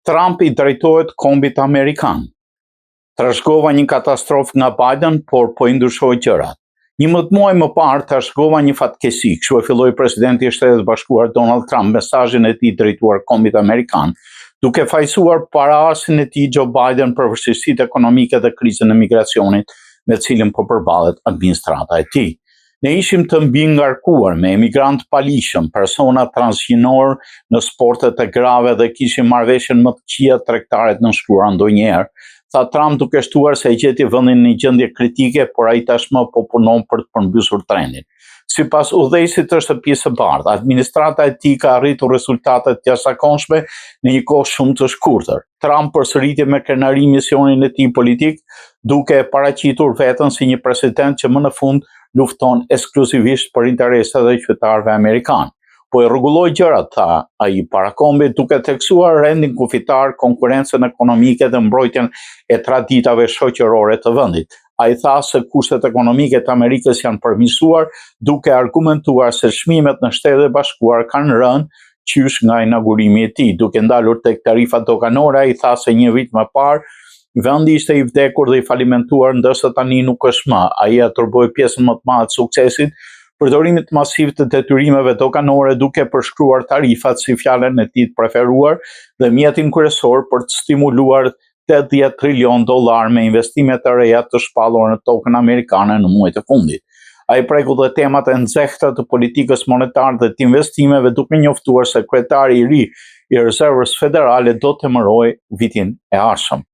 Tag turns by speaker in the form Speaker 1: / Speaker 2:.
Speaker 1: Trump i drejtohet kombit amerikan. Trashëgova një katastrofë nga Biden, por po i ndryshoi gjërat. 11 muaj më parë trashëgova një fatkeqësi, kështu e filloi presidenti i Shtetit Bashkuar Donald Trump mesazhin e tij drejtuar kombit amerikan, duke fajsuar paraasin e tij Joe Biden për vështirësitë ekonomike dhe krizën e migracionit me cilën po përballet administrata e tij. Ne ishim të mbingarkuar me emigrantë palishëm, persona transgjinor në sportet e grave dhe kishim marrëveshjen më të këqija tregtare të nënshkruara ndonjëherë, tha Trump duke shtuar se i gjeti vendin në një gjendje kritike, por ai tashmë po punon për të përmbysur trendin. Sipas udhëheqësit të shtëpisë së bardhë, administrata e tij ka arritur rezultate të jashtëzakonshme në një kohë shumë të shkurtër. Trump përsëriti me krenari misionin e tij politik, duke paraqitur veten si një president që më në fund lufton ekskluzivisht për interesat e qytetarëve amerikanë. Po e rregulloi gjërat, tha ai para kombit, duke theksuar rendin kufitar, konkurrencën ekonomike dhe mbrojtjen e traditave shoqërore të vendit. Ai tha se kushtet ekonomike të Amerikës janë përmirësuar, duke argumentuar se çmimet në Shtetet e Bashkuara kanë rënë qysh nga inaugurimi i tij, duke ndalur tek tarifat doganore. Ai tha se një vit më parë vendi ishte i vdekur dhe i falimentuar, ndërsa tani nuk është më. Ai aturboi pjesën më të madhe të suksesit përdorimit masiv të detyrimeve doganore, duke përshkruar tarifat si fjalën e tij të preferuar dhe mjetin kryesor për të stimuluar $80 trilion me investime të reja të shpallura në tokën amerikane në muajt e fundit. Ai preku dhe temat e nxehta të politikës monetare dhe të investimeve, duke njoftuar se kryetari i ri i Rezervës Federale do të emërojë vitin e ardhshëm.